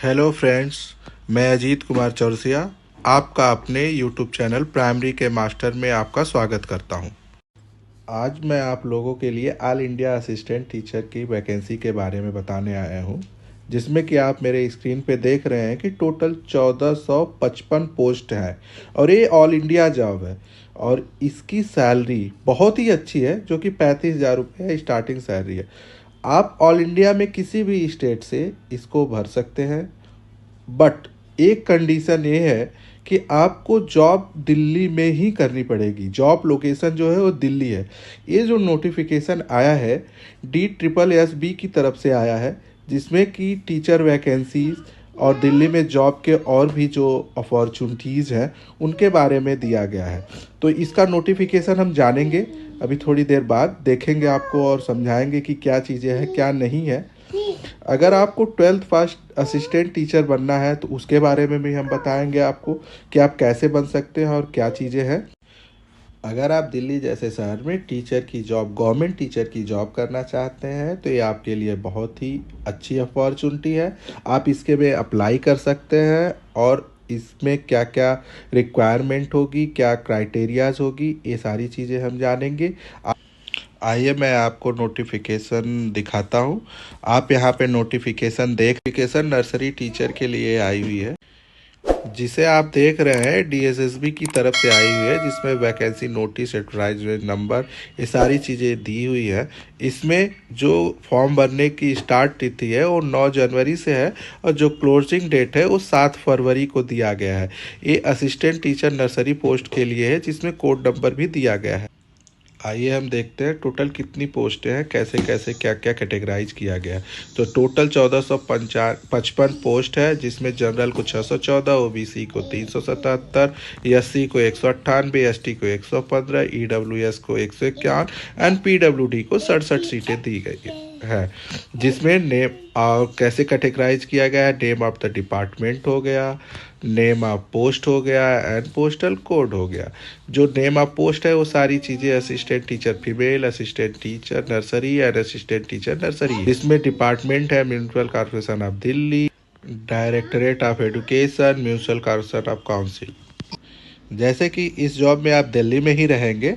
Hello friends, मैं अजीत कुमार चौरसिया आपका अपने यूट्यूब चैनल प्राइमरी के मास्टर में आपका स्वागत करता हूं। आज मैं आप लोगों के लिए ऑल इंडिया असिस्टेंट टीचर की वैकेंसी के बारे में बताने आया हूं, जिसमें कि आप मेरे स्क्रीन पे देख रहे हैं कि टोटल 1455 पोस्ट है और ये ऑल इंडिया जॉब है और इसकी सैलरी बहुत ही अच्छी है, जो कि 35,000 रुपये स्टार्टिंग सैलरी है। आप ऑल इंडिया में किसी भी स्टेट से इसको भर सकते हैं, बट एक कंडीशन ये है कि आपको जॉब दिल्ली में ही करनी पड़ेगी। जॉब लोकेशन जो है वो दिल्ली है। ये जो नोटिफिकेशन आया है DSSB की तरफ से आया है, जिसमें कि टीचर वैकेंसीज और दिल्ली में जॉब के और भी जो अपॉर्चुनिटीज़ हैं उनके बारे में दिया गया है। तो इसका नोटिफिकेशन हम जानेंगे अभी थोड़ी देर बाद, देखेंगे आपको और समझाएंगे कि क्या चीज़ें हैं क्या नहीं है। अगर आपको 12th पास असिस्टेंट टीचर बनना है तो उसके बारे में भी हम बताएंगे आपको कि आप कैसे बन सकते हैं और क्या चीज़ें हैं। अगर आप दिल्ली जैसे शहर में टीचर की जॉब, गवर्नमेंट टीचर की जॉब करना चाहते हैं तो ये आपके लिए बहुत ही अच्छी अपॉर्चुनिटी है। आप इसके में अप्लाई कर सकते हैं और इसमें क्या क्या रिक्वायरमेंट होगी, क्या क्राइटेरियाज होगी, ये सारी चीज़ें हम जानेंगे। आइए मैं आपको नोटिफिकेशन दिखाता हूँ। आप यहाँ पे नोटिफिकेशन नर्सरी टीचर के लिए आई हुई है, जिसे आप देख रहे हैं DSSB की तरफ से आई हुई है, जिसमें वैकेंसी नोटिस, एडवर्टाइजमेंट नंबर, ये सारी चीज़ें दी हुई है। इसमें जो फॉर्म भरने की स्टार्ट तिथि है वो 9 जनवरी से है और जो क्लोजिंग डेट है वो 7 फरवरी को दिया गया है। ये असिस्टेंट टीचर नर्सरी पोस्ट के लिए है, जिसमें कोड नंबर भी दिया गया है। आइए हम देखते हैं टोटल कितनी पोस्टें हैं, कैसे कैसे क्या क्या कैटेगराइज किया गया है। तो टोटल 1455 पोस्ट है, जिसमें जनरल को 614, OBC को 377, SC को 198, ST को 115, EWS को 151 एंड PWD को 67 सीटें दी गई है। जिसमें नेम कैसे कैटेगराइज किया गया है, नेम ऑफ द डिपार्टमेंट हो गया, नेम ऑफ पोस्ट हो गया एंड पोस्टल कोड हो गया। जो नेम ऑफ पोस्ट है वो सारी चीज़ें assistant teacher female, assistant teacher nursery and assistant teacher nursery. इसमें डिपार्टमेंट है municipal corporation of Delhi, directorate of education, municipal corporation of council. जैसे कि इस जॉब में आप दिल्ली में ही रहेंगे,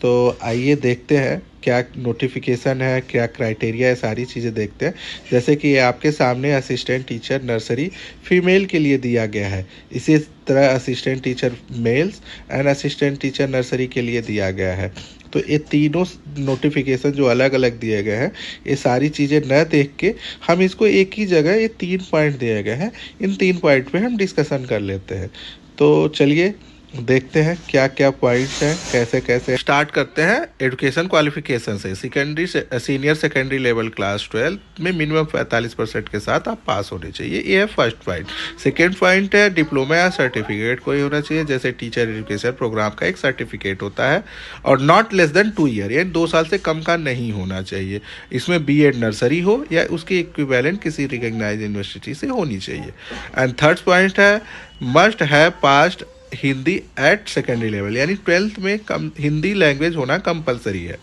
तो आइए देखते हैं क्या नोटिफिकेशन है, क्या क्राइटेरिया है, सारी चीज़ें देखते हैं। जैसे कि ये आपके सामने असिस्टेंट टीचर नर्सरी फीमेल के लिए दिया गया है, इसी तरह assistant teacher mails and assistant teacher nursery के लिए दिया गया है। तो ये तीनों नोटिफिकेशन जो अलग अलग दिए गए हैं, ये सारी चीज़ें न देख के हम इसको एक ही जगह, ये 3 पॉइंट दिए गए हैं, इन 3 पॉइंट पे हम डिस्कशन कर लेते हैं। तो चलिए देखते हैं क्या क्या पॉइंट्स हैं, कैसे कैसे। स्टार्ट करते हैं एजुकेशन क्वालिफिकेशन से। सीनियर सेकेंडरी लेवल क्लास 12 में मिनिमम 45% के साथ आप पास होने चाहिए, ये है फर्स्ट पॉइंट। सेकेंड पॉइंट है डिप्लोमा या सर्टिफिकेट कोई होना चाहिए, जैसे टीचर एजुकेशन प्रोग्राम का एक सर्टिफिकेट होता है, और नॉट लेस देन 2 ईयर, यानी 2 साल से कम का नहीं होना चाहिए। इसमें BEd नर्सरी हो या उसकी इक्विवेलेंट किसी रिकग्नाइज यूनिवर्सिटी से होनी चाहिए। एंड थर्ड पॉइंट है must have passed Hindi at secondary level, यानी 12th में हिंदी लैंग्वेज होना कंपलसरी है।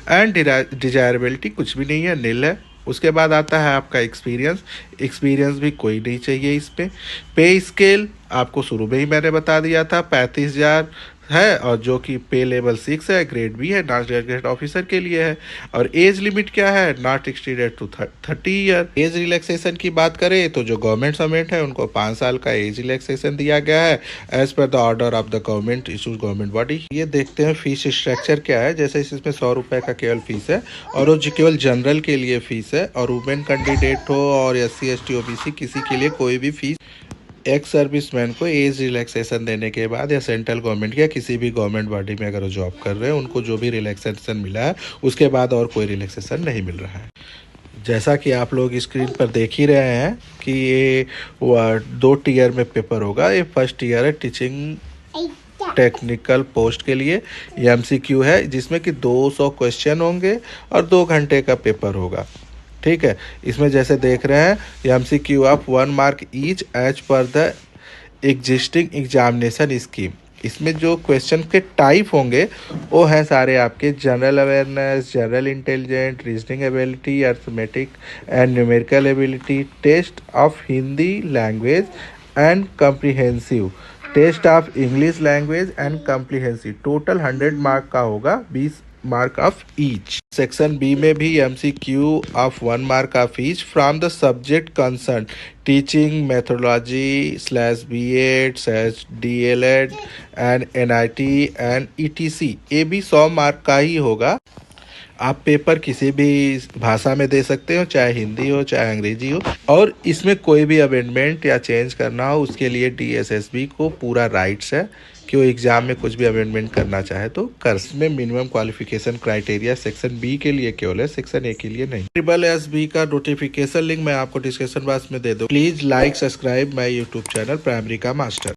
एंड डिजायरेबिलिटी कुछ भी नहीं है, नील है। उसके बाद आता है आपका एक्सपीरियंस भी कोई नहीं चाहिए इसमें। पे स्केल आपको शुरू में ही मैंने बता दिया था, 35,000 है, और जो कि पे लेवल 6 है, ग्रेड B है, नॉन ग्रेजुएट ऑफिसर के लिए है। और एज लिमिट क्या है, not exceeded to 30 year. Age relaxation की बात करें तो जो गवर्नमेंट सर्वेंट है उनको 5 साल का एज रिलैक्सेशन दिया गया है, as per the order of the government issues government body. ये देखते हैं फीस स्ट्रक्चर क्या है। जैसे इसमें 100 रुपये का केवल फीस है, और वो केवल जनरल के लिए फीस है, और वुमेन कैंडिडेट हो और SC ST OBC किसी के लिए कोई भी फीस। एक्स सर्विसमैन को एज रिलैक्सेशन देने के बाद, या सेंट्रल गवर्नमेंट या किसी भी गवर्नमेंट बॉडी में अगर वो जॉब कर रहे हैं, उनको जो भी रिलैक्सेशन मिला है उसके बाद और कोई रिलैक्सेशन नहीं मिल रहा है। जैसा कि आप लोग स्क्रीन पर देख ही रहे हैं कि ये 2 टीयर में पेपर होगा। ये फर्स्ट ईयर है टीचिंग टेक्निकल पोस्ट के लिए, ये MCQ है, जिसमें कि 200 क्वेश्चन होंगे और 2 घंटे का पेपर होगा। ठीक है, इसमें जैसे देख रहे हैं MCQ of 1 mark each as per the existing examination scheme. इसमें जो क्वेश्चन के टाइप होंगे वो हैं सारे आपके general awareness, general intelligent, reasoning ability, arithmetic and numerical ability, test of Hindi language and comprehensive, test of English language and comprehensive. Total 100 mark का होगा, 20 mark of each. Section B में भी MCQ of 1 mark of each from the subject concern, teaching methodology slash B.Ed slash DLED and NIT and ETC। ये भी 100 mark का ही होगा। आप paper किसी भी भाषा में दे सकते हो, चाहे हिंदी हो चाहे अंग्रेजी हो, और इसमें कोई भी अमेंडमेंट या चेंज करना हो उसके लिए DSSB को पूरा राइट्स है कि वो एग्ज़ाम में कुछ भी अमेंडमेंट करना चाहे तो कर। इसमें minimum qualification criteria section B के लिए केवल है, सेक्शन ए के लिए नहीं। SSB का नोटिफिकेशन लिंक मैं आपको डिस्क्रिप्शन बॉक्स में दे दूँ। Please like subscribe my YouTube channel primary का मास्टर।